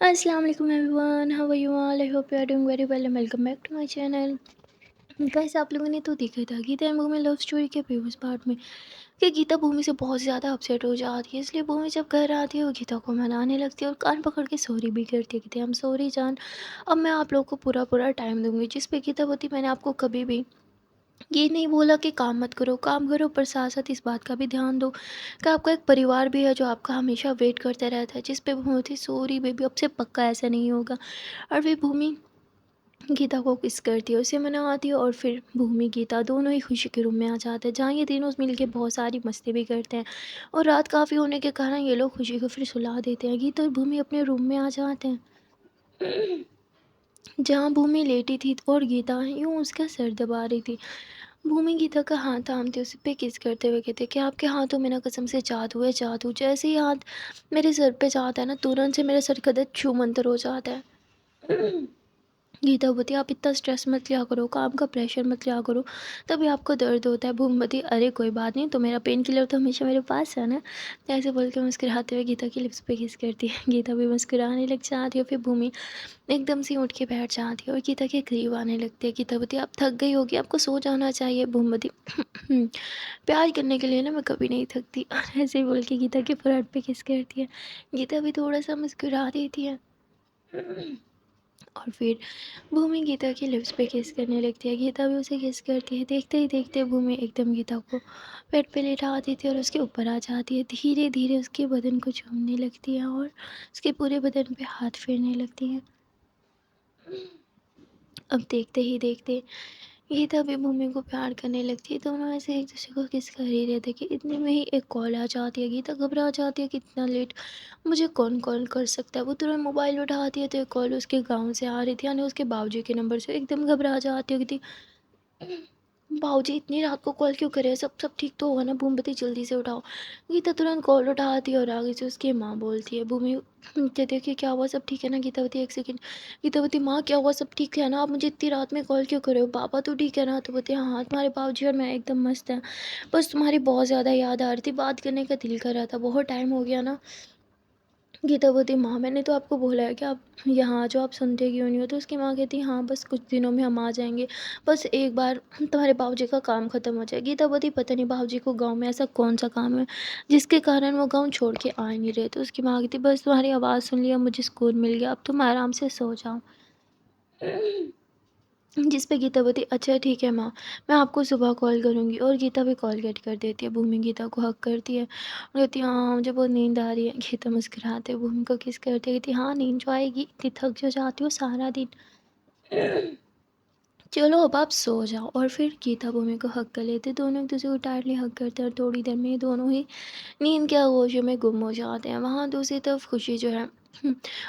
Assalamu alaikum everyone, how are you all? I hope you are doing very well and welcome back to my channel. Guys आप लोगों ने तो देखा था Geeta and Bhumi love story के previous part में कि गीता भूमि से बहुत ज़्यादा अपसेट हो जाती है। इसलिए भूमि जब घर आती है वो गीता को मनाने लगती है और कान पकड़ के सॉरी भी करती है कि आई एम सॉरी जान, अब मैं आप लोग को पूरा पूरा टाइम दूंगी। जिस पे गीता बोती मैंने आपको कभी भी ये नहीं बोला कि काम मत करो, काम करो, पर साथ साथ इस बात का भी ध्यान दो कि आपका एक परिवार भी है जो आपका हमेशा वेट करता रहता है। जिस पे भूमि थी सॉरी बेबी, अब से पक्का ऐसा नहीं होगा। और फिर भूमि गीता को किस करती है, उसे मनाती है और फिर भूमि गीता दोनों ही खुशी के रूम में आ जाते हैं, जहाँ ये तीनों मिलके बहुत सारी मस्ती भी करते हैं। और रात काफ़ी होने के कारण ये लोग खुशी को फिर सुला देते हैं। गीता और भूमि अपने रूम में आ जाते हैं जहाँ भूमि लेटी थी और गीता यूं उसका सर दबा रही थी। भूमि गीता का हाथ थामते उसे पे किस करते हुए कहते कि आपके हाथों में ना कसम से जादू है, जादू। जैसे ही हाथ मेरे सर पे जाता है ना, तुरंत से मेरा सर कदर छू मंतर हो जाता है। गीता बोती आप इतना स्ट्रेस मत लिया करो, काम का प्रेशर मत लिया करो, तभी आपको दर्द होता है। भूमवती अरे कोई बात नहीं, तो मेरा पेन किलर तो हमेशा मेरे पास है ना। तो ऐसे बोल के मुस्कुराते हुए गीता की लिप्स पे किस करती है। गीता भी मुस्कुराने लग जाती है। फिर भूमि एकदम से उठ के बैठ जाती है और गीता के करीब आने लगती है। गीता बोती आप थक गई होगी, आपको सो जाना चाहिए। भूमवती प्यार करने के लिए ना मैं कभी नहीं थकती। और ऐसे ही बोल के गीता के फोrehead पे किस करती है। गीता भी थोड़ा सा मुस्कुरा देती है और फिर भूमि गीता की लिप्स पे किस करने लगती है। गीता भी उसे किस करती है। देखते ही देखते भूमि एकदम गीता को पेट पे लेटा देती है और उसके ऊपर आ जाती है। धीरे धीरे उसके बदन को चूमने लगती है और उसके पूरे बदन पे हाथ फेरने लगती है। अब देखते ही देखते गीता भी भूमि को प्यार करने लगती है। दोनों ऐसे एक दूसरे को किस कर ही रहे थे कि इतने में ही एक कॉल आ जाती है। गीता घबरा जाती है कि इतना लेट मुझे कौन कॉल कर सकता है। वो तुरंत मोबाइल उठाती है तो एक कॉल उसके गांव से आ रही थी, यानी उसके बाबूजी के नंबर से। एकदम घबरा जाती है कि भाऊजी इतनी रात को कॉल क्यों करे, सब सब ठीक तो होगा ना। भूमवती जल्दी से उठाओ। गीता तुरंत कॉल उठाती है और आगे से उसकी माँ बोलती है। भूमि कहती है कि क्या हुआ, सब ठीक है ना। गीतावती एक सेकंड। गीतावती माँ क्या हुआ, सब ठीक है ना, आप मुझे इतनी रात में कॉल क्यों करे हो, पापा तो ठीक है ना। तो बोलती है हाँ हाँ, तुम्हारे बाबूजी और मैं एकदम मस्त हैं, बस तुम्हारी बहुत ज़्यादा याद आ रही थी, बात करने का दिल कर रहा था, बहुत टाइम हो गया ना। गीता बोलती माँ मैंने तो आपको बोला है कि आप यहाँ आ जाओ, आप सुनते क्यों नहीं हो। तो उसकी माँ कहती हाँ बस कुछ दिनों में हम आ जाएंगे, बस एक बार तुम्हारे बाबूजी का काम ख़त्म हो जाए। गीता बोलती पता नहीं बाबूजी को गांव में ऐसा कौन सा काम है जिसके कारण वो गांव छोड़ के आ ही नहीं रहे। तो उसकी माँ कहती बस तुम्हारी आवाज़ सुन लिया, मुझे सुकून मिल गया, अब तुम आराम से सो जाओ। जिस पे गीता बोलती अच्छा ठीक है माँ, मैं आपको सुबह कॉल करूँगी। और गीता भी कॉल कट कर देती है। भूमि गीता को हक करती है और कहती है हाँ मुझे बहुत नींद आ रही है। गीता मुस्कुराते हुए भूमि को किस करती है, कहती हाँ नींद जो आएगी, इतनी थक जो जाती हो सारा दिन, चलो अब आप सो जाओ। और फिर गीता भूमि को हक कर लेते, दोनों एक दूसरे को टाइटली हक करते हैं और थोड़ी देर में ये दोनों ही नींद के आगोश में गुम हो जाते हैं। वहाँ दूसरी तरफ खुशी जो है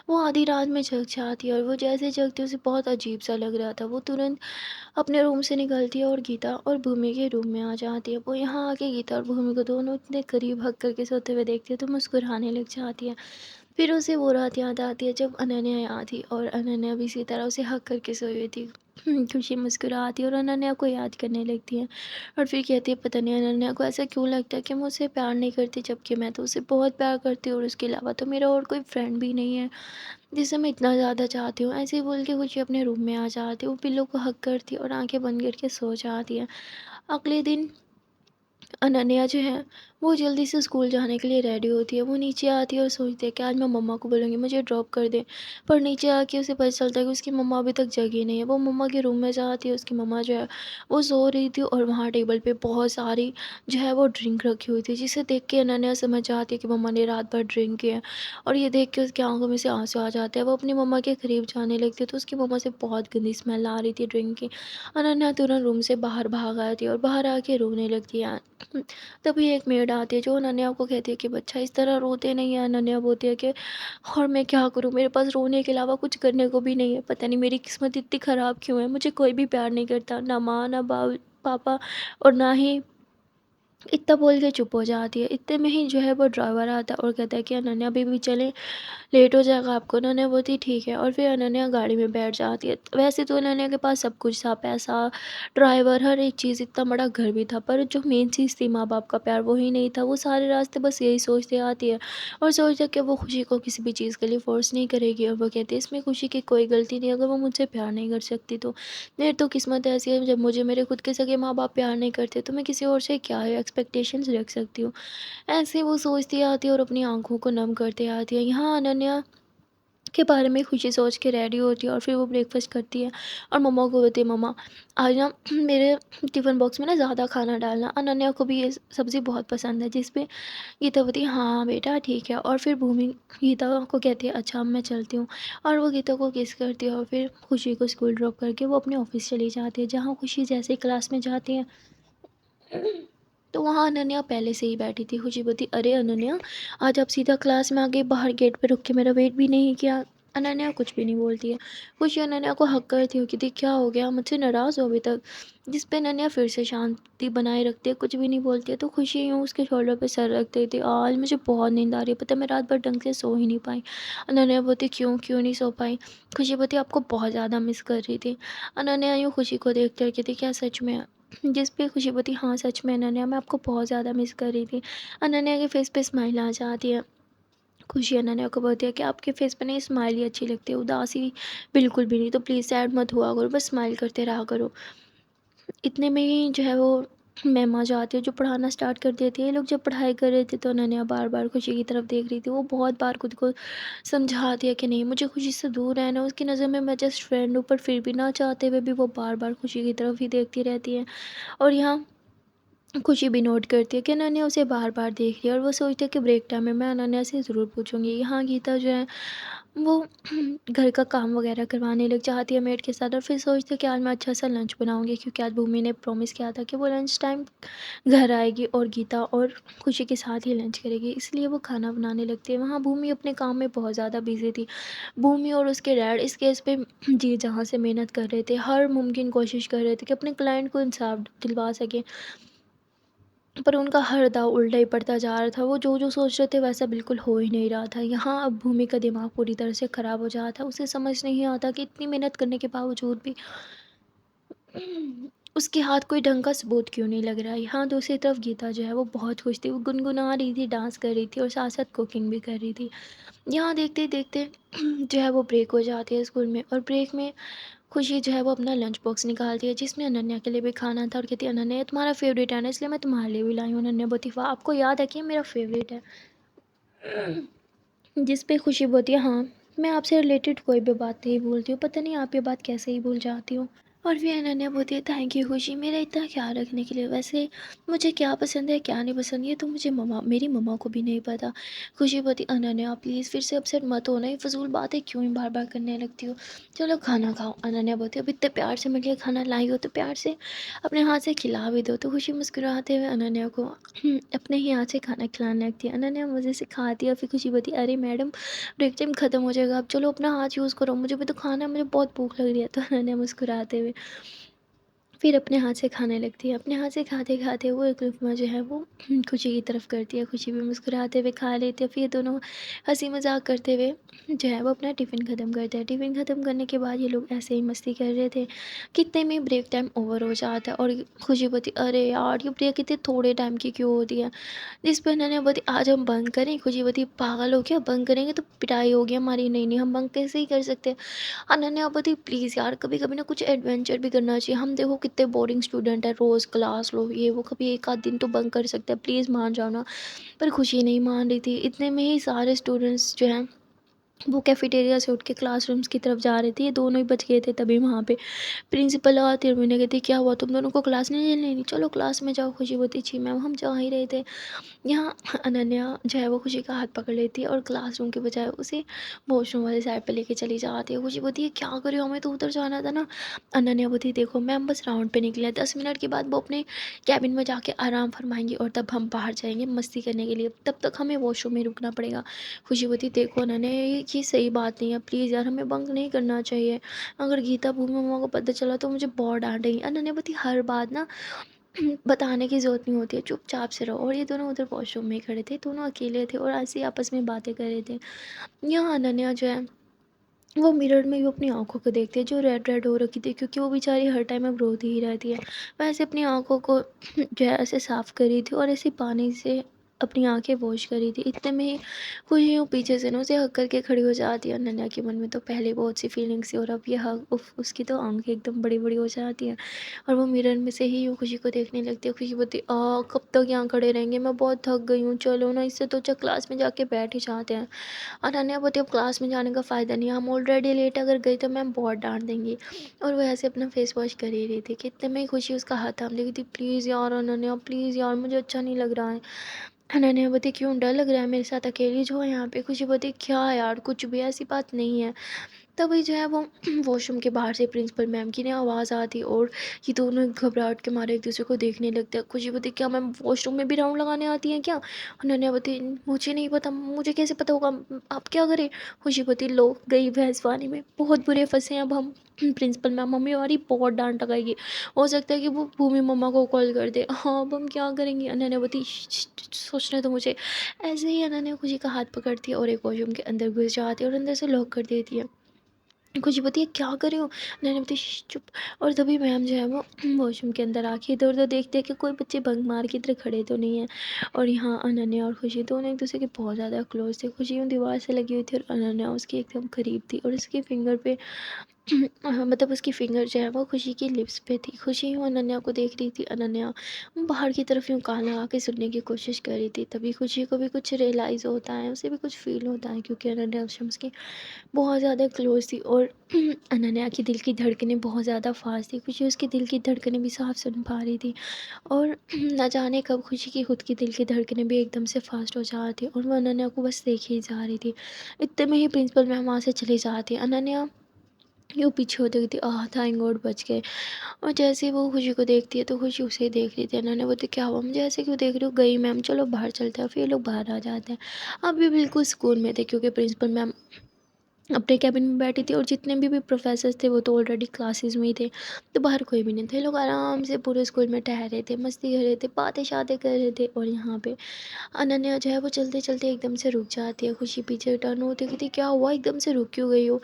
वो आधी रात में जग जाती है और वो जैसे जगती है उसे बहुत अजीब सा लग रहा था। वो तुरंत अपने रूम से निकलती है और गीता और भूमि के रूम में आ जाती है। वो यहाँ आके गीता और भूमि को दोनों इतने करीब हक करके सोते हुए देखती है तो मुस्कुराने लग जाती है। फिर उसे वो रात याद आती है जब अनन्या यहाँ थी और अनन्या भी इसी तरह उसे हक करके सोई हुई थी। खुशी मुस्कुराती है और अनन्या को याद करने लगती है और फिर कहती है पता नहीं अनन्या को ऐसा क्यों लगता है कि मुझसे प्यार नहीं करती, जबकि मैं तो उसे बहुत प्यार करती हूँ और उसके अलावा तो मेरा और कोई फ्रेंड भी नहीं है जिसे मैं इतना ज़्यादा चाहती हूँ। ऐसे ही बोल के खुशी अपने रूम में आ जाती है, वो पिल्लो को हक करती है और आंखें बंद करके सो जाती है। अगले दिन अनन्या जो है वो जल्दी से स्कूल जाने के लिए रेडी होती है। वो नीचे आती है और सोचती है कि आज मैं मम्मा को बोलूँगी मुझे ड्रॉप कर दें। पर नीचे आके उसे पता चलता है कि उसकी मम्मा अभी तक जगी नहीं है। वो मम्मा के रूम में जाती है, उसकी मम्मा जो है वो सो रही थी और वहाँ टेबल पे बहुत सारी जो है वो ड्रिंक रखी हुई थी, जिसे देख के अनन्या समझ जाती है कि मम्मा ने रात भर ड्रिंक किया है। और ये देख के उसकी आंखों में से आंसू आ जाते हैं। वो अपनी मम्मा के करीब जाने लगती है तो उसकी मम्मा से बहुत गंदी स्मेल आ रही थी ड्रिंक की। अनन्या तुरंत रूम से बाहर भाग आती है और बाहर आके रोने लगती है। तभी एक मेड आती है जो अनन्या को कहती है कि बच्चा इस तरह रोते नहीं है। अनन्या बोलती है कि और मैं क्या करूँ, मेरे पास रोने के अलावा कुछ करने को भी नहीं है, पता नहीं मेरी किस्मत इतनी ख़राब क्यों है, मुझे कोई भी प्यार नहीं करता, ना माँ ना पापा और ना ही इतना बोल के चुप हो जाती है। इतने में ही जो है वो ड्राइवर आता है और कहता है कि अनन्या अभी भी चलें, लेट हो जाएगा आपको। अनन्या बोलती ठीक है और फिर अनन्या गाड़ी में बैठ जाती है। वैसे तो अनन्या के पास सब कुछ था, पैसा, ड्राइवर, हर एक चीज़, इतना बड़ा घर भी था, पर जो मेन चीज़ थी माँ बाप का प्यार वो ही नहीं था। वो सारे रास्ते बस यही सोचते आती है और सोचती है कि वो खुशी को किसी भी चीज़ के लिए फ़ोर्स नहीं करेगी, और वो कहती है इसमें खुशी की कोई गलती नहीं, अगर वो मुझसे प्यार नहीं कर सकती तो मेरी तो किस्मत ऐसी है, जब मुझे मेरे खुद के सगे माँ बाप प्यार नहीं करते तो मैं किसी और से क्या एक्सपेक्टेशंस रख सकती हूँ। ऐसे वो सोचती आती है और अपनी आँखों को नम करते आती है। यहाँ अनन्या के बारे में खुशी सोच के रेडी होती है और फिर वो ब्रेकफ़ास्ट करती है और मम्मा को बोलती है, मम्मा आज ना मेरे टिफ़िन बॉक्स में ना ज़्यादा खाना डालना, अनन्या को भी ये सब्ज़ी बहुत पसंद है। जिस पे गीता बोलती है हाँ बेटा ठीक है, और फिर भूमि गीता को कहती है अच्छा अब मैं चलती हूँ, और वो गीता को किस करती है और फिर खुशी को स्कूल ड्रॉप करके वो अपने ऑफ़िस चली जाती है। जहाँ खुशी जैसे ही क्लास में जाती है तो वहाँ अनन्या पहले से ही बैठी थी। खुशी बोलती अरे अनन्या, आज आप सीधा क्लास में आ गई, बाहर गेट पे रुक के मेरा वेट भी नहीं किया। अनन्या कुछ भी नहीं बोलती है। खुशी अनन्या को हक करती हो कि दी क्या हो गया, मुझसे नाराज़ हो अभी तक? जिस पे अनन्या फिर से शांति बनाए रखती है, कुछ भी नहीं बोलती है। तो खुशी यूँ उसके शोल्डर पे सर रख देती है। आज मुझे बहुत नींद आ रही है, पता है मैं रात भर ढंग से सो ही नहीं पाई। अनन्या बोलती क्यों, क्यों नहीं सो पाई? खुशी बोलती आपको बहुत ज़्यादा मिस कर रही थी। अनन्या यूँ खुशी को देखते हुए कहती क्या सच में? जिस पे खुशी बोलती हाँ सच में अनन्या, मैं आपको बहुत ज़्यादा मिस कर रही थी। अनन्या के फेस पे स्माइल आ जाती है। खुशी अनन्या को बोलती है कि आपके फेस पे नहीं स्माइल ही अच्छी लगती है, उदासी बिल्कुल भी नहीं, तो प्लीज़ सैड मत हुआ करो, बस स्माइल करते रहा करो। इतने में ही जो है वो मैम आ जाती है जो पढ़ाना स्टार्ट कर देती है। ये लोग जब पढ़ाई कर रहे थे तो अनन्या बार बार खुशी की तरफ देख रही थी। वो बहुत बार खुद को समझा दिया कि नहीं मुझे खुशी से दूर रहना है, उसकी नज़र में मैं जस्ट फ्रेंड हूँ, पर फिर भी ना चाहते हुए भी वो बार बार खुशी की तरफ ही देखती रहती है। और यहाँ खुशी भी नोट करती है कि अनन्या उसे बार-बार देख रही है और वो सोचती है कि ब्रेक टाइम में मैं अनन्या से ज़रूर पूछूँगी। यहाँ गीता जो है वो घर का काम वगैरह करवाने लग जाती है मेड के साथ, और फिर सोचती है कि आज मैं अच्छा-सा लंच बनाऊँगी, क्योंकि आज भूमि ने प्रॉमिस किया था कि वो लंच टाइम घर आएगी और गीता और खुशी के साथ ही लंच करेगी, इसलिए वो खाना बनाने लगती है। वहाँ भूमि अपने काम में बहुत ज़्यादा बिज़ी थी। भूमि और उसके डैड इस केस पे जी जान से मेहनत कर रहे थे, हर मुमकिन कोशिश कर रहे थे कि अपने क्लाइंट को इंसाफ दिलवा सकें। पर उनका हर दाँव उल्टा ही पड़ता जा रहा था। वो जो-जो सोच रहे थे वैसा बिल्कुल हो ही नहीं रहा था। यहाँ अब भूमि का दिमाग पूरी तरह से ख़राब हो जाता है। उसे समझ नहीं आता कि इतनी मेहनत करने के बावजूद भी उसके हाथ कोई ढंग का सबूत क्यों नहीं लग रहा है। यहाँ दूसरी तरफ गीता जो है वो बहुत खुश थी। वो गुनगुना रही थी, डांस कर रही थी और साथ-साथ कुकिंग भी कर रही थी। यहाँ देखते-देखते जो है वो ब्रेक हो जाती है स्कूल में, और ब्रेक में खुशी जो है वो अपना लंच बॉक्स निकालती है जिसमें अनन्या के लिए भी खाना था, और कहती है अनन्या ये तुम्हारा फेवरेट है ना, इसलिए मैं तुम्हारे लिए भी लाई हूँ। अनन्या बोलती वाह आपको याद है कि ये मेरा फेवरेट है। जिस पे खुशी बोलती है हाँ, मैं आपसे रिलेटेड कोई भी बात नहीं भूलती हूँ, पता नहीं आप ये बात कैसे ही भूल जाती हो। और फिर अनन्या बोलती है थैंक यू खुशी मेरा इतना ख्याल रखने के लिए। वैसे मुझे क्या पसंद है क्या नहीं पसंद ये तो मुझे मेरी मम्मा को भी नहीं पता। खुशी बोलती अनन्या प्लीज़ फिर से अपसेट मत हो ना, ये फ़िज़ूल बातें क्यों ही बार बार करने लगती हो। चलो खाना खाओ। अनन्या बोलती अब इतने प्यार से मेरे लिए खाना लाई हो तो प्यार से अपने हाथ से खिला भी दो। तो खुशी मुस्कुराते हुए अनन्या को अपने ही हाथ से खाना खिलाने लगती है। अनन्या मज़े से खाती है, फिर खुशी बोलती है अरे मैडम ब्रेक टाइम ख़त्म हो जाएगा, अब चलो अपना हाथ यूज़ करो, मुझे भी तो खाना है, मुझे बहुत भूख लग रही है। तो अनन्या मुस्कुराते हुए फिर अपने हाथ से खाने लगती है। अपने हाथ से खाते-खाते वो एक लुक़्मा जो है वो खुशी की तरफ करती है। खुशी भी मुस्कुराते हुए खा लेती है। फिर दोनों हँसी-मज़ाक करते हुए जो है वो अपना टिफ़िन ख़त्म करते हैं। टिफ़िन ख़त्म करने के बाद ये लोग ऐसे ही मस्ती कर रहे थे कि इतने में ब्रेक टाइम ओवर हो जाता है, और खुशी बोलती अरे यार! ये ब्रेक इतने थोड़े टाइम की क्यों होती है? जिस पे अनन्या बोलती आज हम बंक करें? खुशी बोलती पागल हो क्या? बंक करेंगे तो पिटाई होगी हमारी। नहीं, नहीं हम बंक कैसे ही कर सकते हैं। अनन्या बोलती प्लीज़ यार कभी-कभी ना कुछ एडवेंचर भी करना चाहिए। हम देखो कितने बोरिंग स्टूडेंट हैं, रोज़ क्लास लो ये वो, कभी एक आध दिन तो बंक कर सकते हैं, प्लीज़ मान जाओ ना। पर खुशी नहीं मान रही थी। इतने में ही सारे स्टूडेंट्स जो हैं वो कैफेटेरिया से उठ के क्लासरूम्स की तरफ जा रहे थे। ये दोनों ही बच गए थे तभी वहाँ पे प्रिंसिपल आती है और मैंने कहती क्या हुआ तुम दोनों को क्लास नहीं लेनी? चलो क्लास में जाओ। खुशी बोलती छी मैम हम जा ही रहे थे। यहाँ अनन्या जो है वो खुशी का हाथ पकड़ लेती है और क्लासरूम के बजाय उसे वॉशरूम वाली साइड पे लेके चली जाती है। खुशी बोलती है क्या कर रही हो, हमें तो उधर जाना था ना। अनन्या बोलती है देखो मैम बस राउंड पे निकले हैं, 10 मिनट के बाद वो अपने कैबिन में जाके आराम फरमाएंगी और तब हम बाहर जाएंगे मस्ती करने के लिए, तब तक हमें वॉशरूम में रुकना पड़ेगा। खुशी बोलती देखो अनन्या ये सही बात नहीं है, प्लीज़ यार हमें बंक नहीं करना चाहिए। अगर गीता भूमि मम्मा को पता चला तो मुझे बहुत डांटेंगी। अनन्या बोलती हर बात ना बताने की ज़रूरत नहीं होती है, चुपचाप से रहो। और ये दोनों उधर वॉशरूम में ही खड़े थे, दोनों अकेले थे और ऐसे ही आपस में बातें कर रहे थे। यहाँ अनन्या जो है वो मिरर में भी अपनी आँखों को देखती है जो रेड रेड हो रखी थी, क्योंकि वो बेचारी हर टाइम अब रोती ही रहती है। वैसे अपनी आँखों को जो है ऐसे साफ़ कर रही थी और ऐसे पानी से अपनी आँखें वॉश कर रही थी। इतने में ही खुशियों पीछे से ना उसे हग करके खड़ी हो जाती है। अनन्या के मन में तो पहले बहुत सी फीलिंग्स थी और अब ये हग, उफ़! उसकी तो आँखें एकदम बड़ी-बड़ी हो जाती हैं और वो मिरर में से ही वो खुशी को देखने लगती है। खुशी बोलती है, कब तक यहाँ खड़े रहेंगे? मैं बहुत थक गई हूँ, चलो ना, इससे तो अच्छा क्लास में जाके बैठ ही जाते हैं। अनन्या बोलती अब क्लास में जाने का फ़ायदा नहीं है, हम ऑलरेडी लेट अगर गए तो मैम बहुत डाँट देंगी। और वो ऐसे अपना फेस वॉश कर ही रही थी कि इतने में ही खुशी उसका हाथ थाम लेगी थी। प्लीज़ यार अनन्या, प्लीज़ यार, मुझे अच्छा नहीं लग रहा है। अनन्या बोलती क्यों, डर लग रहा है मेरे साथ अकेली जो है यहाँ पे? खुशी बोलती क्या यार, कुछ भी ऐसी बात नहीं है। तभी जो है वो वॉशरूम के बाहर से प्रिंसिपल मैम की ना आवाज़ आती और ये दोनों घबराहट के मारे एक दूसरे को देखने लगते हैं। खुशी बोलती क्या मैम वॉशरूम में भी राउंड लगाने आती हैं क्या? अनन्या बोलती मुझे नहीं पता, मुझे कैसे पता होगा, आप क्या करें? खुशी बोलती लो गई भैंस पानी में, बहुत बुरे फंसे हैं अब हम। प्रिंसिपल मैम हमें हमारी बहुत डांट लगाएगी, हो सकता है कि वो भूमि मम्मा को कॉल कर दे। हाँ अब हम क्या करेंगे? अनन्या बोलती सोचने तो मुझे। ऐसे ही अनन्या खुशी का हाथ पकड़ती है और एक वॉशरूम के अंदर घुस जाती है और अंदर से लॉक कर देती है। कुछ बताइए क्या कर रही हो? मैंने बताया चुप। और तभी मैम जो है वो वॉशरूम के अंदर आके इधर उधर देखते हैं कि कोई बच्चे बंक मार के इधर खड़े तो नहीं है। और यहाँ अनन्या और खुशी दोनों एक दूसरे के बहुत ज़्यादा क्लोज थे। खुशी यूँ दीवार से लगी हुई थी और अनन्या उसकी एकदम करीब थी और उसके फिंगर पे मतलब उसकी फिंगर जो है वो खुशी की लिप्स पे थी। खुशी यूँ अनन्या को देख रही थी। अनन्या बाहर की तरफ यूँ कान लगा के सुनने की कोशिश कर रही थी। तभी खुशी को भी कुछ रियलाइज़ होता है, उसे भी कुछ फील होता है, क्योंकि अनन्या उस टाइम उसकी बहुत ज़्यादा क्लोज़ थी और अनन्या की दिल की धड़कनें बहुत ज़्यादा फ़ास्ट थी। खुशी उसकी दिल की धड़कनें भी साफ़ सुन पा रही थी और ना जाने कब खुशी की खुद की दिल की धड़कनें भी एकदम से फ़ास्ट हो जाती और वो अनन्या को बस देखे ही जा रही थी। इतने में ही प्रिंसिपल मैम वहाँ से चली जाती। अनन्या यूँ पीछे हो देखती, थैंक गॉड बच गए। और जैसे ही वो खुशी को देखती है तो खुशी उसे ही देख रही थी। अनन्या बोलती क्या हुआ, मुझे ऐसे क्यों देख रही हो? गई मैम, चलो बाहर चलते हैं। फिर ये लोग बाहर आ जाते हैं। अभी बिल्कुल सुकून में थे, क्योंकि प्रिंसिपल मैम अपने केबिन में बैठी थी और जितने भी प्रोफेसर्स थे वो तो ऑलरेडी क्लासेस में ही थे, तो बाहर कोई भी नहीं थे। लोग आराम से पूरे स्कूल में ठहरे थे, मस्ती कर रहे थे, बातें शातें कर रहे थे। और यहाँ पे अनन्या जो है वो चलते चलते एकदम से रुक जाती है। खुशी पीछे टर्न होती कहती क्या हुआ, एकदम से रुक क्यों गई हो?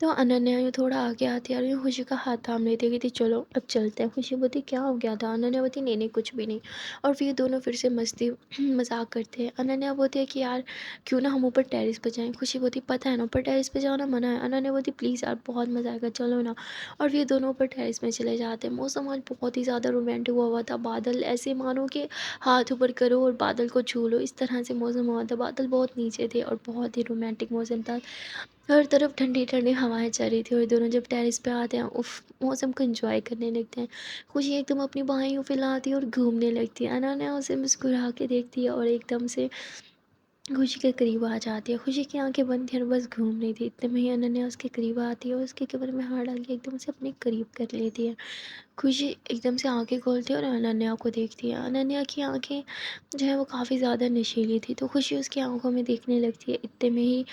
तो अनन्या यूँ थोड़ा आगे आती है और यूँ खुशी का हाथ थाम लेती है, कहती चलो अब चलते हैं। खुशी बोलती क्या हो गया था? अनन्या बोलती नहीं नहीं कुछ भी नहीं। और फिर ये दोनों फिर से मस्ती मजाक करते हैं। अनन्या बोलती है कि यार क्यों ना हम ऊपर टेरेस पे जाएं। खुशी बोलती पता है ना ऊपर टेरेस पे जाना मना है। अनन्या बोलती प्लीज़ यार बहुत मज़ा आएगा, चलो ना। और फिर दोनों ऊपर टेरेस में चले जाते हैं। मौसम आज बहुत ही ज़्यादा रोमांटिक हुआ था। बादल ऐसे मानो कि हाथ ऊपर करो और बादल को छू लो, इस तरह से मौसम हुआ था। बादल बहुत नीचे थे और बहुत ही रोमांटिक मौसम था। हर तरफ ठंडी-ठंडी हवाएँ चल रही थी और दोनों जब टेरेस पे आते हैं, उफ़! मौसम को एन्जॉय करने लगते हैं। खुशी एकदम अपनी बाहें यूँ फैलाती है और घूमने लगती है। अनन्या उसे मुस्कुरा के देखती है और एकदम से खुशी के करीब आ जाती है। खुशी की आँखें बंद थी और बस घूम रही थी। इतने में ही अनन्या उसके करीब आती है और उसके कमर में हाथ डाल के एकदम से अपने करीब कर लेती है। खुशी एकदम से आँखें खोलती है और अनन्या को देखती है। अनन्या की आँखें जो है वो काफ़ी ज़्यादा नशीली थी, तो खुशी उसकी आँखों में देखने लगती है। इतने में ही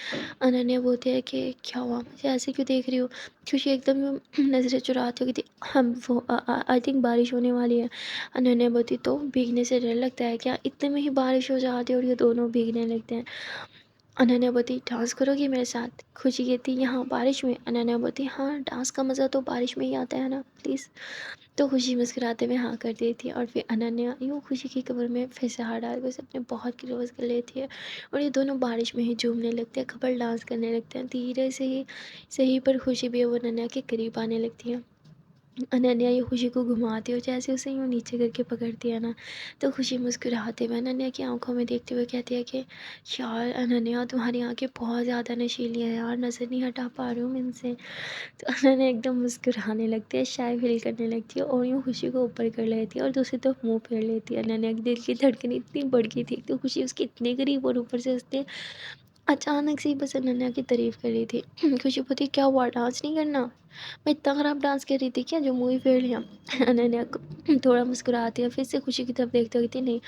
अनन्या बोलती है कि क्या हुआ, मुझे ऐसे क्यों देख रही हो? खुशी एकदम यूँ नज़रें चुराती हुई कहती हम वो आई थिंक बारिश होने वाली है। अनन्या बोलती तो भीगने से डर लगता है क्या? इतने में ही बारिश हो जाती है और ये दोनों भीगने लगते हैं। अनन्या बोलती डांस करोगी मेरे साथ? खुशी कहती यहाँ बारिश में? अनन्या बोलती हाँ डांस का मज़ा तो बारिश में ही आता है ना, प्लीज़। तो खुशी मुस्कुराते हुए हाँ कर देती है और फिर अनन्या यूँ खुशी की कमर में फिर से हाथ डाल के उसे अपने बहुत क्लोज कर लेती है और ये दोनों बारिश में ही झूमने लगते हैं, कपल डांस करने लगते हैं। धीरे से ही सही पर खुशी भी अब अनन्या के करीब आने लगती है। अनन्या ये खुशी को घुमाती है और जैसे उसे यूँ नीचे करके पकड़ती है ना, तो खुशी मुस्कुराते हुए अनन्या की आंखों में देखते हुए कहती है कि यार अनन्या तुम्हारी आंखें बहुत ज़्यादा नशीली है यार, नज़र नहीं हटा पा रही हूँ मैं इनसे। तो अनन्या एकदम मुस्कुराने लगती है, शाय फील करने लगती है और यूँ खुशी को ऊपर कर लेती है और दूसरी तरफ मुंह फेर लेती है। अनन्या की दिल की धड़कन इतनी बढ़ गई थी, तो खुशी उसके इतने करीब और ऊपर से उसने अचानक से ही बस अनन्या की तारीफ कर रही थी। खुशी बोलती क्या हुआ, डांस नहीं करना? मैं इतना ख़राब डांस कर रही थी क्या जो मुँह ही फेर लिया? अनन्या को थोड़ा मुस्कुराती है, फिर से खुशी की तरफ देखते हुए कहती नहीं,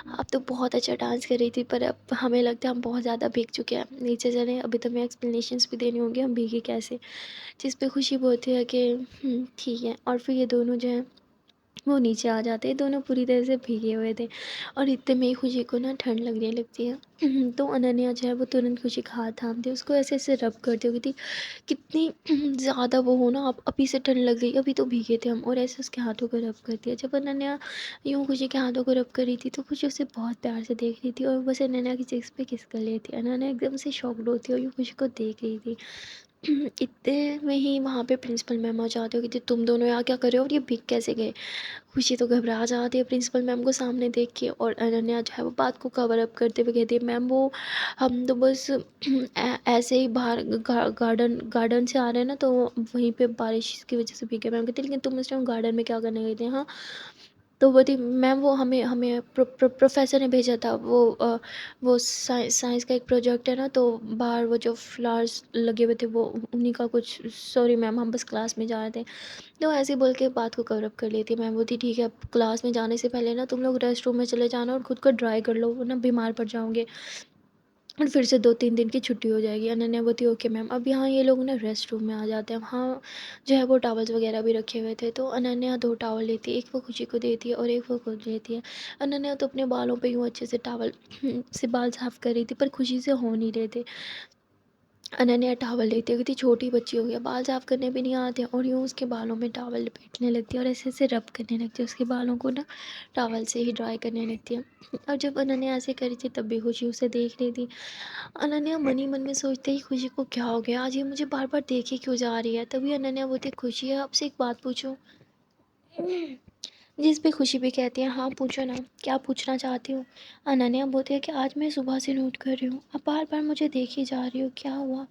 आप तो बहुत अच्छा डांस कर रही थी, पर अब हमें लगता है हम बहुत ज़्यादा भीग चुके हैं, नीचे चलें, अभी तो हमें एक्सप्लेनेशंस भी देनी होंगी हम भीगे कैसे। जिस पे खुशी बोलती है कि ठीक है। और फिर ये दोनों जो हैं वो नीचे आ जाते हैं, दोनों पूरी तरह से भीगे हुए थे और इतने में ही खुशी को ना ठंड लगने लगती है। तो अनन्या जो है वो तुरंत खुशी का हाथ थामती है, उसको ऐसे ऐसे रब करती होगी थी, कितनी ज़्यादा वो हो ना, अब अभी से ठंड लग गई, अभी तो भीगे थे हम, और ऐसे उसके हाथों को रब करती है। जब अनन्या यूँ खुशी के हाथों को रब कर रही थी तो खुशी उसे बहुत प्यार से देख रही थी और बस अनन्या की चिक्स पे किस कर रही थी। अनन्या एकदम से शॉक्ड होती है और यूँ खुशी को देख रही थी। इतने में ही वहाँ पे प्रिंसिपल मैम आ जाती होगी, तुम दोनों यहाँ क्या कर रहे हो और ये भीग कैसे गए। खुशी तो घबरा जाती है प्रिंसिपल मैम को सामने देख के, और अनन्या जो है वो बात को कवर अप करते हुए कहती है, मैम वो हम तो बस ऐसे ही बाहर गार्डन गार्डन से आ रहे हैं ना, तो वहीं पे बारिश की वजह से भीगे। मैम कहती लेकिन तुम इस टाइम गार्डन में क्या करने गए थे। हाँ, तो बोलती मैम वो हमें हमें प्रोफेसर ने भेजा था, वो साइंस का एक प्रोजेक्ट है ना, तो बाहर वो जो फ्लावर्स लगे हुए थे वो उन्हीं का कुछ, सॉरी मैम हम बस क्लास में जा रहे थे। तो ऐसे ही बोल के बात को कवर अप कर लेती है। मैम बोलती ठीक है, अब क्लास में जाने से पहले ना तुम लोग रेस्ट रूम में चले जाना और खुद को ड्राई कर लो, वरना बीमार पड़ जाओगे और फिर से 2-3 दिन की छुट्टी हो जाएगी। अनन्या बोलती ओके मैम। अब यहाँ ये लोग ना रेस्ट रूम में आ जाते हैं, वहाँ जो है वो टॉवल्स वगैरह भी रखे हुए थे, तो अनन्या 2 टॉवल लेती है, एक वो खुशी को देती है और एक वो खुद लेती है। अनन्या तो अपने बालों पे यूँ अच्छे से टॉवल से बाल साफ़ कर रही थी, पर खुशी से हो नहीं रहे थे। अनन्या टॉवल लेती है, कितनी छोटी बच्ची हो गई है, बाल साफ़ करने भी नहीं आते और यूँ उसके बालों में टॉवल लपेटने लगती है और ऐसे-ऐसे रब करने लगती है, उसके बालों को ना टॉवल से ही ड्राई करने लगती है। और जब अनन्या ऐसे कर रही थी तब भी खुशी उसे देख रही थी। अनन्या मन ही मन में सोचते ही खुशी को क्या हो गया, आज ये मुझे बार-बार देखे क्यों जा रही है। तभी अनन्या बोलती खुशी है आपसे एक बात पूछूँ? जिस पे खुशी भी कहती है हाँ पूछो ना, क्या पूछना चाहती हो? अनन्या बोलती है कि आज मैं सुबह से नोट कर रही हूँ, आप बार-बार मुझे देखे जा रही हो, क्या हुआ?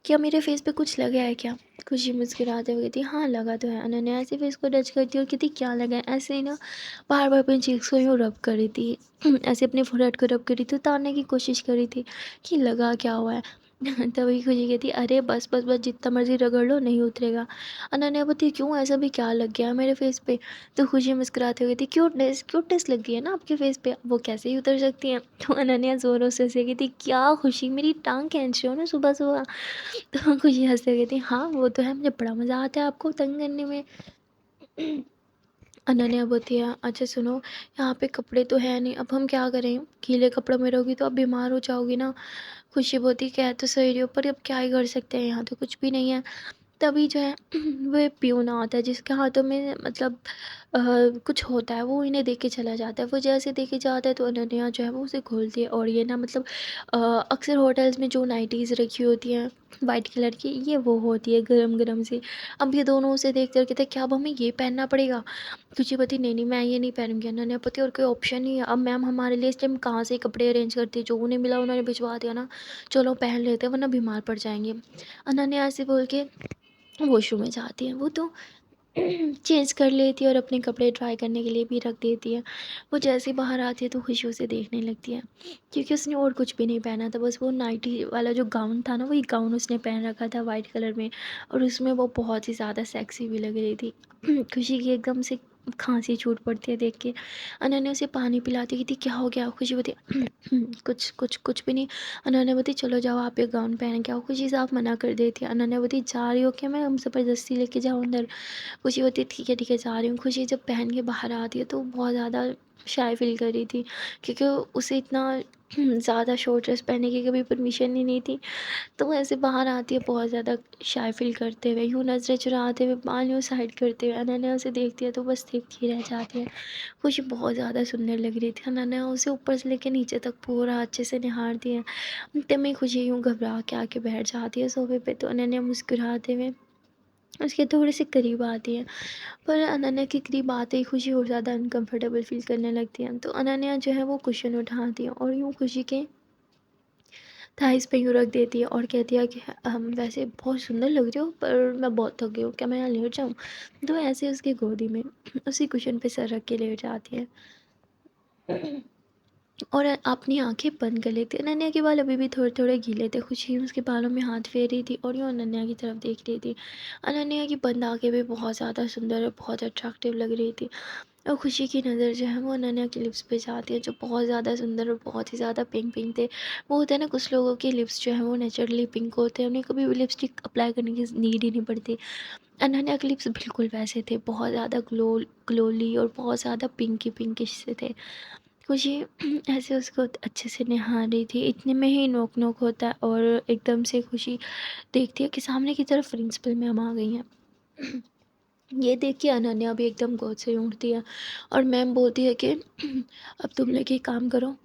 क्या मेरे फेस पे कुछ लगा है क्या? खुशी मुस्कुराते हुए कहती हाँ लगा तो है। अनन्या ऐसे फेस को टच करती और कहती क्या लगा है? ऐसे ही ना बार बार अपनी चीक्स को यूँ रब कर रही थी। ऐसे अपने फोrehead को रब कर रही थी, उतारने की कोशिश कर रही थी कि लगा क्या हुआ है। तभी खुशी कहती अरे बस बस बस जितना मर्जी रगड़ लो नहीं उतरेगा। अनन्या बोलती क्यों, ऐसा भी क्या लग गया है मेरे फेस पे? तो खुशी मुस्कुराते हुए कहती क्यूटनेस लग गई है ना आपके फेस पे, वो कैसे ही उतर सकती है। तो अनन्या जोरों से हंसी कहती क्या खुशी मेरी टांग खींच रही हो ना सुबह सुबह। तो खुशी हँसते हुए कहती हाँ, वो तो है, मुझे बड़ा मज़ा आता है आपको तंग करने में। अनन्या बोलती है अच्छा सुनो, यहाँ पे कपड़े तो है नहीं, अब हम क्या करें? गीले कपड़ों में रहोगी तो आप बीमार हो जाओगी ना। खुशी बोलती कह तो सही रही हो, पर अब क्या ही कर सकते हैं, यहाँ तो कुछ भी नहीं है। तभी जो है वो पियून आता है जिसके हाथों में मतलब कुछ होता है, वो इन्हें देख के चला जाता है। वो जैसे देखे जाता है तो अनन्या जो है वो उसे खोलती है और ये ना मतलब अक्सर होटल्स में जो नाइटीज़ रखी होती हैं वाइट कलर की, ये वो होती है गरम गरम सी। अब ये दोनों उसे देख कर कहते हैं क्या अब हमें ये पहनना पड़ेगा? तुझे पति नहीं नहीं मैं ये नहीं पहनूंगी। अनन्या पति और कोई ऑप्शन नहीं है, अब मैम हमारे लिए इस टाइम कहाँ से कपड़े अरेंज करती है, जो उन्हें मिला उन्होंने भिजवा दिया ना, चलो पहन लेते हैं वरना बीमार पड़ जाएंगे। अनन्या ऐसे बोल के वॉशरूम में जाती है। वो तो चेंज कर लेती है और अपने कपड़े ट्राई करने के लिए भी रख देती है। वो जैसे ही बाहर आती है तो खुशी उसे देखने लगती है, क्योंकि उसने और कुछ भी नहीं पहना था, बस वो नाइटी वाला जो गाउन था ना, वही गाउन उसने पहन रखा था वाइट कलर में, और उसमें वो बहुत ही ज़्यादा सेक्सी भी लग रही थी। खुशी की एकदम से खांसी छूट पड़ती है देख के। अनन्या उसे पानी पिलाती कहती क्या हो गया? खुशी बोलती कुछ कुछ कुछ भी नहीं। अनन्या बोलती चलो जाओ आप ये गाउन पहन के आओ। खुशी साफ मना कर देती है। अनन्या बोलती जा रही हो क्या, मैं हम ज़बरदस्ती लेके जाऊँ अंदर? खुशी होती है ठीक है जा रही हूँ। खुशी जब पहन के बाहर आती है तो बहुत ज़्यादा शाय फील कर रही थी, क्योंकि उसे इतना ज़्यादा शॉर्ट ड्रेस पहनने की कभी परमिशन ही नहीं थी। तो वो ऐसे बाहर आती है बहुत ज़्यादा शाय फील करते हुए, यूँ नज़रें चुराते हुए, बाल यूँ साइड करते हुए। अनन्या उसे देखती है तो बस देखती रह जाती है। खुशी बहुत ज़्यादा सुंदर लग रही थी। अनन्या उसे ऊपर से लेकर नीचे तक पूरा अच्छे से निहारती है। तभी खुशी यूँ घबरा के आके बैठ जाती है सोफे पे, तो अनन्या मुस्कुराते हुए उसके थोड़े से करीब आती है। पर अनन्या के करीब आते ही खुशी और ज़्यादा अनकंफर्टेबल फ़ील करने लगती है। तो अनन्या जो है वो कुशन उठाती है और यूँ खुशी के थाइस पे यूँ रख देती है और कहती है कि हम वैसे बहुत सुंदर लग रही हो, पर मैं बहुत थक गई हूँ, क्या मैं यहाँ लेट जाऊँ? तो ऐसे उसकी गोदी में उसी कुशन पे सर रख के लेट जाती है और अपनी आंखें बंद कर लेती है। अनन्या के बाल अभी भी थोड़े थोड़े गीले थे। खुशी उसके बालों में हाथ फेर रही थी और यूँ अनन्या की तरफ देख रही थी। अनन्या की बंद आंखें भी बहुत ज़्यादा सुंदर और बहुत अट्रैक्टिव लग रही थी। और खुशी की नज़र जो है वो अनन्या की लिप्स पे जाती है, जो बहुत ज़्यादा सुंदर और बहुत ही ज़्यादा पिंक पिंक थे। वो होता है ना, कुछ लोगों के लिप्स जो है वो नेचुरली पिंक होते हैं, उन्हें कभी भी लिपस्टिक अप्लाई करने की नीड ही नहीं पड़ती। अनन्या के लिप्स बिल्कुल वैसे थे, बहुत ज़्यादा ग्लोली और बहुत ज़्यादा पिंकी पिंकिश से थे। खुशी ऐसे उसको अच्छे से निहार रही थी, इतने में ही नोक नोक होता है और एकदम से खुशी देखती है कि सामने की तरफ प्रिंसिपल मैम आ गई हैं। ये देख के अनन्या भी एकदम गोद से उठती है और मैम बोलती है कि अब तुम लोग एक काम करो,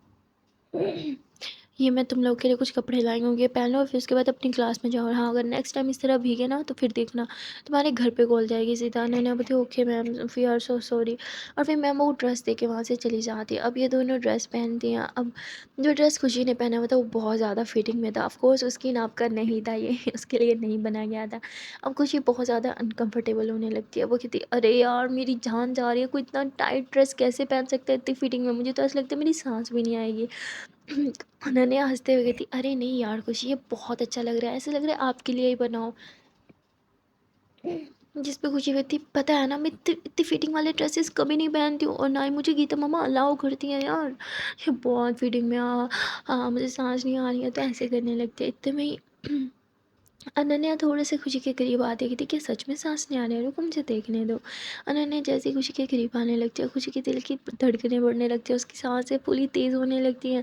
ये मैं तुम लोग के लिए कुछ कपड़े लाई हूँ, ये पहन लो और फिर उसके बाद अपनी क्लास में जाओ। हाँ, अगर नेक्स्ट टाइम इस तरह भीगे ना तो फिर देखना तुम्हारे घर पे कॉल जाएगी सीधा। मैंने बोली okay ma'am, we are so sorry. और फिर मैम वो ड्रेस दे के वहाँ से चली जाती है। अब ये दोनों ड्रेस पहनती हैं। अब जो ड्रेस खुशी ने पहना हुआ था वो बहुत ज़्यादा फिटिंग में था। ऑफकोर्स उसकी नाप का नहीं था ये, उसके लिए नहीं बनाया गया था। अब खुशी बहुत ज़्यादा अनकम्फर्टेबल होने लगती है। वो कहती अरे यार मेरी जान जा रही है, कोई इतना टाइट ड्रेस कैसे पहन सकता है इतनी फिटिंग में, मुझे तो ऐसा लगता है मेरी सांस भी नहीं आएगी। अनन्या हँसते हुए कहती अरे नहीं यार खुशी, ये बहुत अच्छा लग रहा है, ऐसा लग रहा है आपके लिए ही बनाओ। जिस पे खुशी कहती पता है ना, मैं इतनी इतनी फिटिंग वाले ड्रेसेस कभी नहीं पहनती हूँ और ना ही मुझे गीता मम्मा अलाउ करती हैं यार, ये बहुत फिटिंग में हाँ मुझे सांस नहीं आ रही है, तो ऐसे करने लगते हैं। इतने में ही अनन्या थोड़े से खुशी के करीब आती है कि क्या सच में सांस नहीं आ रही है, रुको मुझे देखने दो। अनन्या जैसे ही खुशी के करीब आने लगती है, खुशी के दिल की धड़कनें बढ़ने लगती है, उसकी सांसें पूरी तेज़ होने लगती हैं।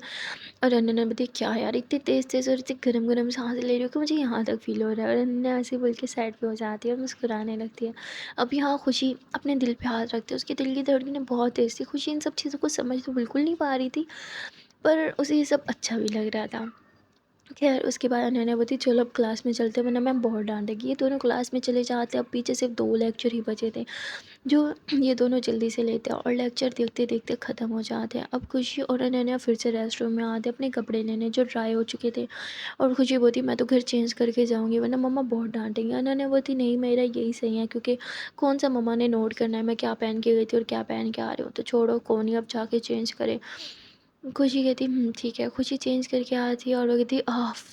और अनन्या बोलती है क्या यार इतनी तेज़ तेज़ और इतनी गरम गरम सांस ले रही हो कि मुझे यहाँ तक फील हो रहा है। और अनन्या ऐसे बोल के साइड पे हो जाती है और मुस्कुराने लगती है। अब यहाँ खुशी अपने दिल पे हाथ रखती है, उसके दिल की धड़कनें बहुत तेज़ थी। खुशी इन सब चीज़ों को समझ तो बिल्कुल नहीं पा रही थी, पर उसे ये सब अच्छा भी लग रहा था। खैर उसके बाद अनन्या बोलती चलो अब क्लास में चलते हैं वरना मैम बहुत डांटेगी। ये दोनों क्लास में चले जाते हैं। अब पीछे सिर्फ 2 लेक्चर ही बचे थे, जो ये दोनों जल्दी से लेते हैं और लेक्चर देखते देखते ख़त्म हो जाते हैं। अब खुशी और अनन्या फिर से रेस्ट रूम में आते हैं अपने कपड़े लेने, जो ड्राई हो चुके थे। और खुशी बोलती मैं तो घर चेंज करके जाऊँगी वरना मम्मा बहुत डांटेंगी। अनन्या बोलती नहीं मेरा यही सही है, क्योंकि कौन सा मम्मा ने नोट करना है मैं क्या पहन के गई थी और क्या पहन के आ रही हूँ, तो छोड़ो कौन ही अब जाके चेंज करे। खुशी कहती ठीक है। खुशी चेंज करके आती है और वो कहती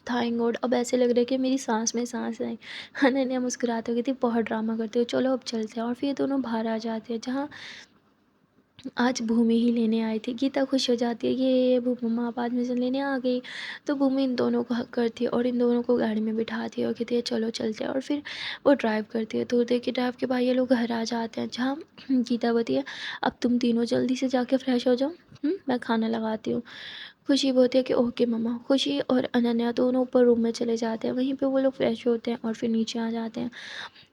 थैंक गॉड, अब ऐसे लग रहा है कि मेरी सांस में सांस आई। अनन्या मुस्कुराते हुए कहती बहुत ड्रामा करते हो, चलो अब चलते हैं। और फिर ये दोनों बाहर आ जाते हैं, जहाँ आज भूमि ही लेने आई थी। गीता खुश हो जाती है ये मम्मा आप आज मुझे लेने आ गई। तो भूमि इन दोनों को हक करती है और इन दोनों को गाड़ी में बिठाती है और कहती है चलो चलते हैं। और फिर वो ड्राइव करती है, थोड़ी देर के ड्राइव के बाद ये लोग घर आ जाते हैं, जहाँ गीता बोलती है अब तुम तीनों जल्दी से जाके फ्रेश हो जाओ, मैं खाना लगाती हूँ। खुशी बोलती है कि ओके मम्मा। खुशी और अनन्या दोनों ऊपर रूम में चले जाते हैं, वहीं पे वो लोग फ्रेश होते हैं और फिर नीचे आ जाते हैं,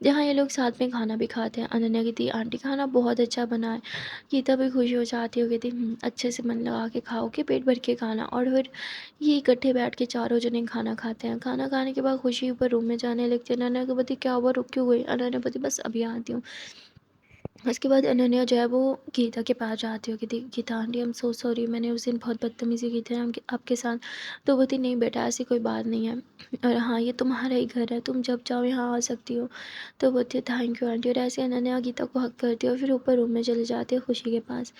जहाँ ये लोग साथ में खाना भी खाते हैं। अनन्या कहती आंटी खाना बहुत अच्छा बना है। गीता भी खुश हो जाती है, कहती अच्छे से मन लगा के खाओगे, पेट भर के खाना। और फिर ये इकट्ठे बैठ के चारों जने खाना खाते हैं। खाना खाने के बाद खुशी ऊपर रूम में जाने लगती है। अनन्या को बोलती क्या हुआ, रुक क्यों गई। अनन्या बोलती बस अभी आती हूँ। उसके बाद अनन्या जो है वो गीता के पास जाती हो, कहती Geeta aunty I am so sorry, मैंने उस दिन बहुत बदतमीज़ी की थी आपके साथ। तो बोलती नहीं बेटा ऐसी कोई बात नहीं है, और हाँ ये तुम्हारा ही घर है, तुम जब चाहो यहाँ आ सकती हो। तो बोलती है थैंक यू आंटी। और ऐसे अनन्या गीता को हक करती है और फिर ऊपर रूम में चले जाती है खुशी के पास।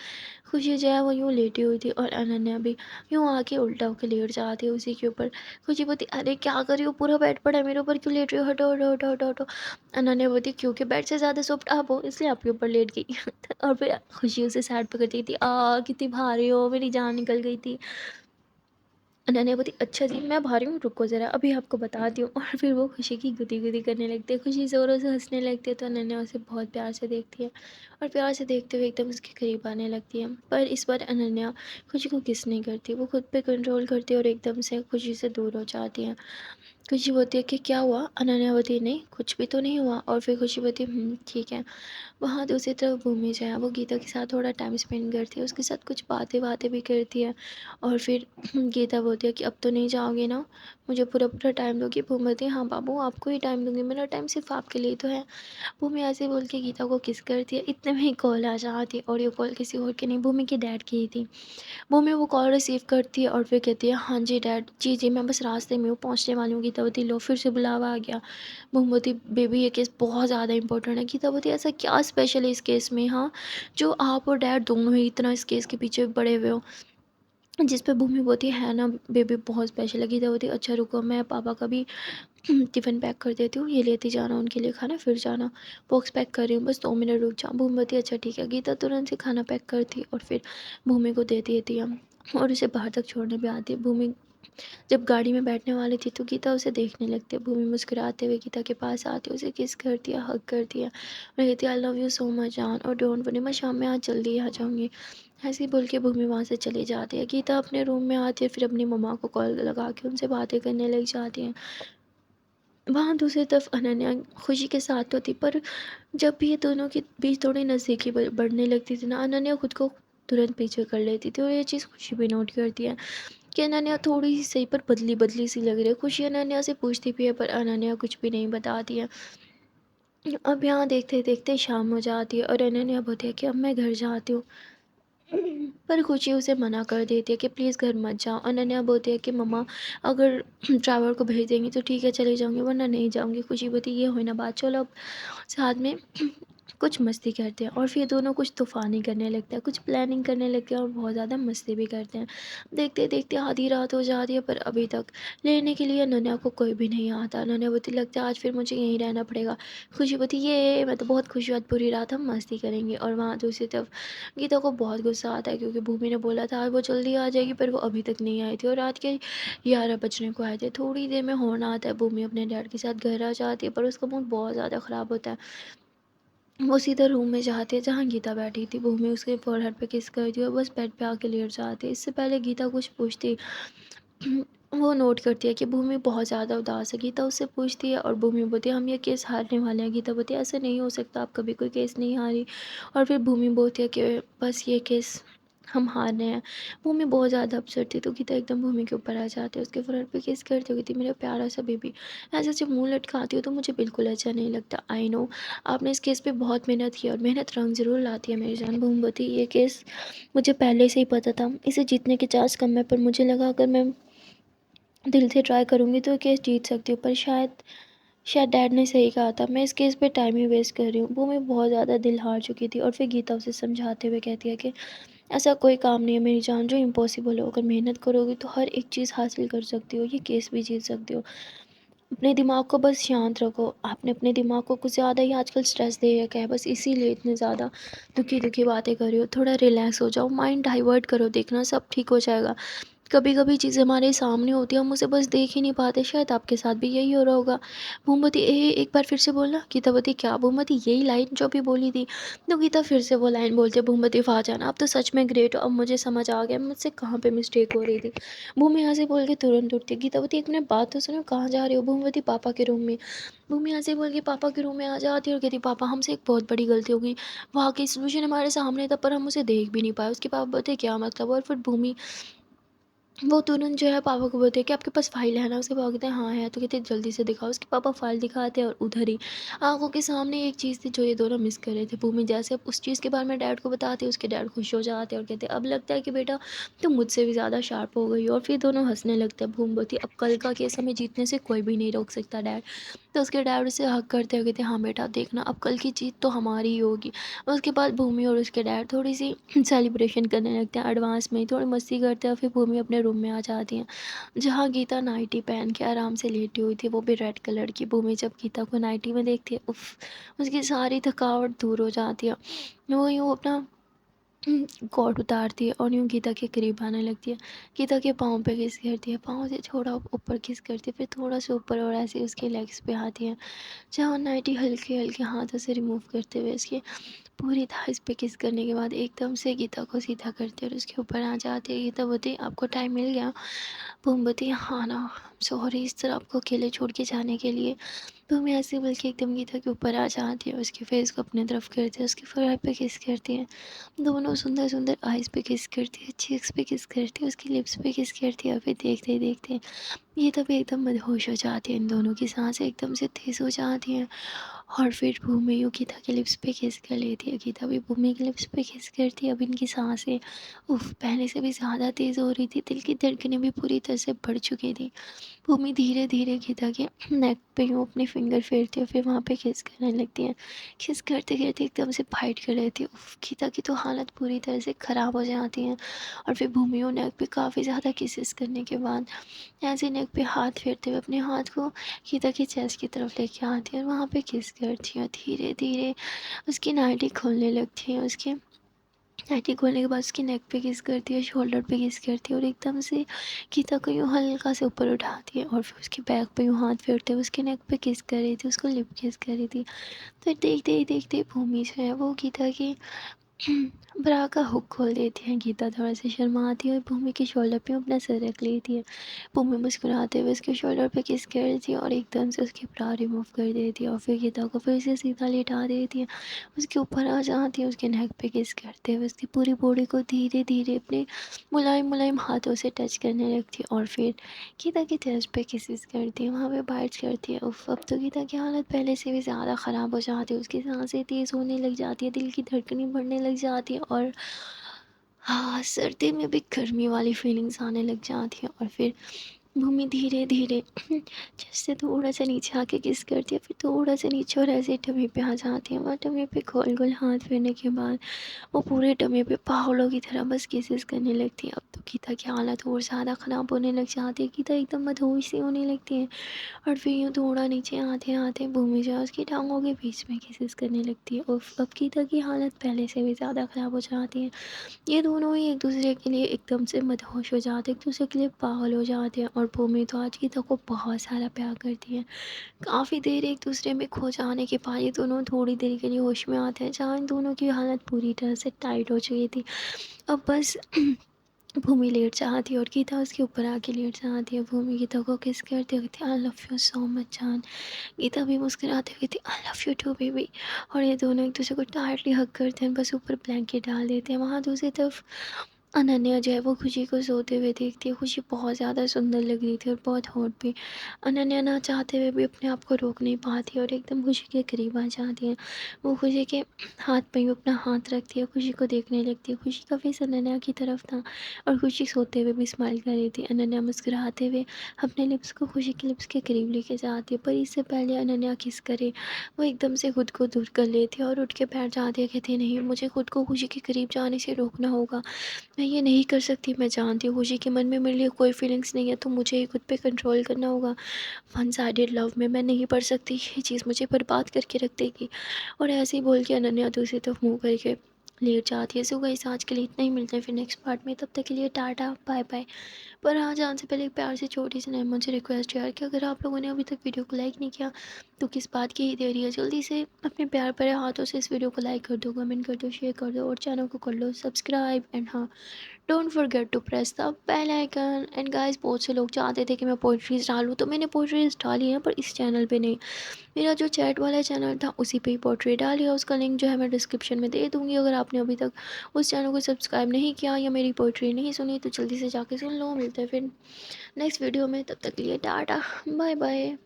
खुशी जो है वो यूँ लेटी हुई थी और अनन्या भी यूँ आके उल्टा होकर लेट जाती है उसी के ऊपर। खुशी बोलती अरे क्या कर रही हो, पूरा बेड पड़ा है मेरे ऊपर, क्यों लेट रही हो, हटो हटो हटो हटो हटो। अनन्या बोलती क्योंकि बेड से ज़्यादा सॉफ्ट आप हो इसलिए आपके ऊपर लेट गई। और फिर खुशी उसे साइड पकड़ती थी, कितनी भारी हो, मेरी जान निकल गई थी। अनन्या बोली अच्छा जी मैं भारी हूँ, रुको ज़रा अभी आपको बताती हूँ। और फिर वो खुशी की गुदी गुदी करने लगती है, खुशी ज़ोरों से हंसने लगती है। तो अनन्या उसे बहुत प्यार से देखती है और प्यार से देखते हुए एकदम उसके करीब आने लगती है। पर इस बार अनन्या खुशी को किस नहीं करती, वो खुद पे कंट्रोल करती है और एकदम से खुशी से दूर हो जाती है। खुशी बोलती है कि क्या हुआ। अनन्या बोलती है नहीं कुछ भी तो नहीं हुआ। और फिर खुशी बोलती है ठीक है। वहाँ दूसरी तरफ भूमि जो है वो गीता के साथ थोड़ा टाइम स्पेंड करती है, उसके साथ कुछ बातें बातें भी करती है। और फिर गीता बोलती है कि अब तो नहीं जाओगे ना, मुझे पूरा पूरा टाइम दोगी। भूमि बोलती है हाँ बाबू आपको ही टाइम दूंगी, मेरा टाइम सिर्फ आपके लिए तो है। भूमि ऐसे बोल के गीता को किस करती है, इतने में ही कॉल आ जाती है और ये कॉल किसी और की नहीं भूमि के डैड की ही थी। मम्मी वो कॉल रिसीव करती है और फिर कहती है हाँ जी डैड, जी जी मैं बस रास्ते में हूँ, पहुँचने वाली हूँ। गीतावती लो फिर से बुलावा आ गया। मोमबत्ती बेबी ये केस बहुत ज़्यादा इंपॉर्टेंट है। गीतावती ऐसा क्या स्पेशल है इस केस में, हाँ जो आप और डैड दोनों ही इतना इस केस के पीछे पड़े हुए हो। जिस पे भूमि बोलती है ना बेबी बहुत स्पेशल है। गीता बोलती है अच्छा रुको, मैं पापा का भी टिफ़िन पैक कर देती हूँ, ये लेती जाना उनके लिए खाना, फिर जाना, बॉक्स पैक कर रही हूँ, बस 2 मिनट रुक जाओ। भूमि बोलती है अच्छा ठीक है। गीता तुरंत से खाना पैक करती है और फिर भूमि को दे देती है और उसे बाहर तक छोड़ने भी आती है। भूमि जब गाड़ी में बैठने वाली थी तो गीता उसे देखने लगती है। भूमि मुस्कुराते हुए गीता के पास आती है, उसे किस करती है, हग करती है और कहती है I love you so much जान, और डोंट वरी मैं शाम में आज जल्दी आ जाऊँगी। ऐसे ही बोल के भूमि वहाँ से चली जाती है। गीता अपने रूम में आती है, फिर अपनी मम्मा को कॉल लगा के उनसे बातें करने लग जाती हैं। वहाँ दूसरी तरफ अनन्या खुशी के साथ तो थी, पर जब भी ये दोनों के बीच थोड़ी नज़दीकी बढ़ने लगती थी ना, अनन्या खुद को तुरंत पीछे कर लेती थी और ये चीज़ खुशी भी नोट करती है कि अनन्या थोड़ी सी सही पर बदली बदली सी लग रही है। खुशी अनन्या से पूछती भी है पर अनन्या कुछ भी नहीं बताती है। अब यहाँ देखते देखते शाम हो जाती है और अनन्या बोलती है कि अब मैं घर जाती हूँ। पर खुशी उसे मना कर देती है कि प्लीज़ घर मत जाओ। अनन्या बोलती है कि मम्मा अगर ड्राइवर को भेज देंगी तो ठीक है चली जाऊँगी, वरना नहीं जाऊँगी। खुशी बोलती है ये हुई ना बात, चलो अब साथ में कुछ मस्ती करते हैं और फिर दोनों कुछ तूफ़ानी करने लगते हैं, कुछ प्लानिंग करने लगते हैं और बहुत ज़्यादा मस्ती भी करते हैं। देखते-देखते आधी रात हो जाती है पर अभी तक लेने के लिए अनन्या को कोई भी नहीं आता। अनन्या बोलती लगता है आज फिर मुझे यहीं रहना पड़ेगा। खुशी बोलती ये मैं तो बहुत खुश हूँ, आज पूरी रात हम मस्ती करेंगे। और वहाँ दूसरी तरफ गीता को बहुत गुस्सा आता है क्योंकि भूमि ने बोला था आज वो जल्दी आ जाएगी पर वो अभी तक नहीं आई थी और रात के 11 बजने को आए थे। थोड़ी देर में हॉर्न आता है, भूमि अपने डैड के साथ घर आ जाती है पर उसका मूड बहुत ज़्यादा ख़राब होता है। वो सीधा रूम में जाती है जहाँ गीता बैठी थी। भूमि उसके फोrehead पे किस करती है और बस बेड पे आके लेट जाती है। इससे पहले गीता कुछ पूछती वो नोट करती है कि भूमि बहुत ज़्यादा उदास है। गीता उससे पूछती है और भूमि बोलती है हम ये केस हारने वाले हैं। गीता बोलती है ऐसा नहीं हो सकता, आप कभी कोई केस नहीं हारी। और फिर भूमि बोलती है कि बस ये केस हम हार रहे हैं। भूमि बहुत ज़्यादा अपसेट थी तो गीता एकदम भूमि के ऊपर आ जाती है, उसके फोrehead पे किस करती है, कहती मेरा प्यारा सा बेबी। ऐसे जब मुँह लटकाती हो तो मुझे बिल्कुल अच्छा नहीं लगता। आई नो आपने इस केस पे बहुत मेहनत की और मेहनत रंग ज़रूर लाती है मेरी जान। भूमि बोलती है ये केस मुझे पहले से ही पता था, इसे जीतने के चांस कम है पर मुझे लगा अगर मैं दिल से ट्राई करूँगी तो केस जीत सकती हूँ, पर शायद शायद डैड ने सही कहा था, मैं इस केस पे टाइम ही वेस्ट कर रही हूँ। वो मैं बहुत ज़्यादा दिल हार चुकी थी और फिर गीता उसे समझाते हुए कहती है कि ऐसा कोई काम नहीं है मेरी जान जो इम्पॉसिबल हो, अगर मेहनत करोगी तो हर एक चीज़ हासिल कर सकती हो, ये केस भी जीत सकती हो। अपने दिमाग को बस शांत रखो। आपने अपने दिमाग को कुछ ज़्यादा ही आजकल स्ट्रेस दे रखा है, बस इसीलिए इतनी ज़्यादा दुखी-दुखी बातें कर रही हो। थोड़ा रिलैक्स हो जाओ, माइंड डाइवर्ट करो, देखना सब ठीक हो जाएगा। कभी-कभी चीज़ें हमारे सामने होती हैं, हम उसे बस देख ही नहीं पाते, शायद आपके साथ भी यही हो रहा होगा। मोमबत्ती एक बार फिर से बोलना। गीता बोलती क्या मोमबत्ती यही लाइन जो अभी बोली थी? तो गीता फिर से वो लाइन बोलती है मोमबत्ती वाह जान, आप तो सच में ग्रेट हो, अब मुझे समझ आ गया मुझसे कहाँ पे मिस्टेक हो रही थी। भूमि यहाँ से बोल के तुरंत उठती है। गीता बोलती एक मिनट बात तो सुनो, कहाँ जा रही हो? भूमि बोलती पापा के रूम में। भूमि यहाँ से बोल के पापा के रूम में आ जाती है और कहती पापा हमसे एक बहुत बड़ी गलती हो गई। वाक़ई सॉल्यूशन हमारे सामने था पर हम उसे देख भी नहीं पाए। उसके पापा बोलते क्या मतलब? और फिर भूमि वो तुरंत जो है पापा को बोलते हैं कि आपके पास फ़ाइल है ना? उसके पापा कहते हैं हाँ है। तो कहते हैं जल्दी से दिखाओ। उसके पापा फ़ाइल दिखाते हैं और उधर ही आँखों के सामने एक चीज़ थी जो ये दोनों मिस कर रहे थे। भूमि जैसे अब उस चीज़ के बारे में डैड को बताती है, उसके डैड खुश हो जाते हैं और कहते हैं अब लगता है कि बेटा तुम मुझसे भी ज़्यादा शार्प हो गई हो। और फिर दोनों हँसने लगते हैं। भूमि बोलती है अब कल का केस हमें जीतने से कोई भी नहीं रोक सकता डैड। तो उसके डैड उसे हग करते हुए कहते हैं हाँ बेटा देखना अब कल की जीत तो हमारी ही होगी। उसके बाद भूमि और उसके डैड थोड़ी-सी सेलिब्रेशन करने लगते हैं एडवांस में ही, थोड़ी मस्ती करते हैं और फिर भूमि अपने रूम में आ जाती हैं। जहाँ गीता नाइटी पहन के आराम से लेटी हुई थी, वो भी रेड कलर की। भूमि जब गीता को नाइटी में देखती है, उफ़! उसकी सारी थकावट दूर हो जाती है। वो यूँ अपना कोट उतारती है और यूँ गीता के करीब आने लगती है। गीता के पाँव पे किस करती है, पाँव से थोड़ा ऊपर किस करती है, फिर थोड़ा सा ऊपर और ऐसे उसके लेग्स पे आती है। जहाँ नाइटी हल्के-हल्के हाथों से रिमूव करते हुए उसके पूरी थाइस पे किस करने के बाद एकदम से गीता को सीधा करती है और उसके ऊपर आ जाती है। गीता बोलती है आपको टाइम मिल गया? मोमबत्ती हाँ ना, सॉरी इस तरह आपको अकेले छोड़ के जाने के लिए। तो मैं ऐसे बोल के एकदम गीता के ऊपर आ जाती है, उसके फेस को अपनी तरफ करती है, उसके फोrehead पे किस करती है, दोनों सुंदर-सुंदर आइज़ पे किस करती है, चीक्स पे किस करती है, उसकी लिप्स पे किस करती है और फिर देखते-देखते ये तभी एकदम मदहोश हो जाती है। इन दोनों की साँसें एकदम से तेज़ हो जाती हैं और फिर भूमि यूँ गीता के लिप्स पे किस कर लेती है, गीता भी भूमि के लिप्स पे किस करती है। अब इनकी साँसें पहले से भी ज़्यादा तेज़ हो रही थी, दिल की धड़कनें भी पूरी तरह से बढ़ चुकी थी। भूमि धीरे-धीरे गीता के नेक पे यूँ अपने फिंगर फेरती है, फिर वहाँ पे किस करने लगती है। किस करते-करते एकदम से बाइट कर लेती है। गीता की तो हालत पूरी तरह से ख़राब हो जाती है। और फिर भूमि यूँ नेक पे काफ़ी ज़्यादा किसेस करने के बाद ऐसे नेक पे हाथ फेरते हुए अपने हाथ को गीता की चेस्ट की तरफ लेके आती है और वहाँ पे किस करती है। धीरे-धीरे उसकी नाइटी खोलने लगती है। उसके नाइटी खोलने के बाद उसकी नेक पे किस करती है, शोल्डर पे किस करती है और एकदम से गीता को यूँ हल्का से ऊपर उठाती है और फिर उसके बैक पे यूँ हाथ फेरते हुए उसके नेक पे किस कर रही थी, उसको लिप किस कर रही थी। फिर देखते ही देखते भूमि जो है वो गीता की ब्रा का हुक खोल देती है। गीता थोड़ा सा शर्माती है और भूमि के शोल्डर पे अपना सर रख लेती है। भूमि मुस्कुराते हुए उसके शोल्डर पे किस कर देती है और एकदम से उसकी ब्रा रिमूव कर देती है और फिर गीता को फिर से सीधा लेटा देती है। उसके ऊपर आ जाती है, उसके नेक पे किस करते हुए उसकी पूरी बॉडी को धीरे धीरे अपने मुलायम मुलायम हाथों से टच करने लगती है और फिर गीता की चेस्ट पे किसेस करती है, वहाँ पे बाइट्स करती है। उफ, अब तो गीता की हालत पहले से भी ज़्यादा ख़राब हो जाती है। उसकी सांसें तेज़ होने लग जाती है, दिल की धड़कनें बढ़ने लग जाती है और हाँ, सर्दी में भी गर्मी वाली फीलिंग्स आने लग जाती है। और फिर भूमि धीरे-धीरे जैसे थोड़ा सा नीचे आके किस करती है, फिर थोड़ा सा नीचे और ऐसे टमी पे आ जाती है। वहाँ टमी पे गोल-गोल हाथ फेरने के बाद वो पूरे टमी पे पागलों की तरह बस किसेस करने लगती है। अब तो गीता की हालत और ज़्यादा ख़राब होने लग जाती है। गीता एकदम मदहोश सी होने लगती है और फिर यूँ थोड़ा नीचे आते-आते भूमि जो है उसकी टाँगों के बीच में किसेस करने लगती है। उफ़! अब गीता की हालत पहले से भी ज़्यादा ख़राब हो जाती है। ये दोनों ही एक दूसरे के लिए एकदम से मदहोश हो जाते हैं, एक दूसरे के लिए पागल हो जाते हैं। और भूमि तो आज गीता को बहुत सारा प्यार करती है। काफ़ी देर एक दूसरे में खो जाने के बाद ये दोनों थोड़ी देर के लिए होश में आते हैं, जहाँ इन दोनों की हालत पूरी तरह से टाइट हो चुकी थी। अब बस भूमि लेट जाती है और गीता उसके ऊपर आके लेट जाती है। भूमि गीता को किस करती है, कहती है I love you so much जान। गीता भी मुस्कुराते हुए कहती I love you too baby. और ये दोनों एक दूसरे को टाइटली हग करते हैं, बस ऊपर ब्लैंकेट डाल देते हैं। वहाँ दूसरी तरफ अनन्या जो है वो खुशी को सोते हुए देखती है। खुशी बहुत ज़्यादा सुंदर लग रही थी और बहुत हॉट भी। अनन्या ना चाहते हुए भी अपने आप को रोक नहीं पाती और एकदम खुशी के करीब आ जाती है। वो खुशी के हाथ पे ही अपना हाथ रखती है, खुशी को देखने लगती है। खुशी का फेस अनन्या की तरफ था और खुशी सोते हुए भी स्माइल कर रही थी। अनन्या मुस्कुराते हुए अपने लिप्स को खुशी के लिप्स के करीब लेके जाती है, पर इससे पहले अनन्या किस करे वो एकदम से खुद को दूर कर लेती है और उठ के बैठ जाती है। कहती है नहीं, मुझे खुद को खुशी के करीब जाने से रोकना होगा। मैं ये नहीं कर सकती। मैं जानती हूँ खुशी के मन में मेरे लिए कोई फीलिंग्स नहीं है, तो मुझे ही खुद पे कंट्रोल करना होगा। वन साइडेड लव में मैं नहीं पड़ सकती, ये चीज़ मुझे बर्बाद करके रख देगी। और ऐसे ही बोल के अनन्या दूसरी तरफ मुँह करके लेट जाती है। सो गाइस, आज के लिए इतना ही, मिलते हैं फिर नेक्स्ट पार्ट में। तब तक के लिए टाटा बाय बाय। पर हाँ, जाने से पहले एक प्यार से छोटी सी नमन से रिक्वेस्ट है यार, कि अगर आप लोगों ने अभी तक वीडियो को लाइक नहीं किया तो किस बात की ही देरी है। जल्दी से अपने प्यार भरे हाथों से इस वीडियो को लाइक कर दो, कमेंट कर दो, शेयर कर दो और चैनल को कर लो सब्सक्राइब। एंड हाँ, don't forget to press the bell icon. And guys, बहुत से लोग चाहते थे कि मैं पोइट्रीज डालूँ, तो मैंने पोइट्रीज डाली हैं, पर इस चैनल पे नहीं। मेरा जो चैट वाला चैनल था उसी पे ही पोइट्री डाली है। उसका लिंक जो है मैं डिस्क्रिप्शन में दे दूँगी। अगर आपने अभी तक उस चैनल को सब्सक्राइब नहीं किया या मेरी पोइट्री नहीं सुनी, तो जल्दी से जाके सुन लो। मिलते हैं फिर नेक्स्ट वीडियो में, तब तक के लिए टाटा बाय बाय।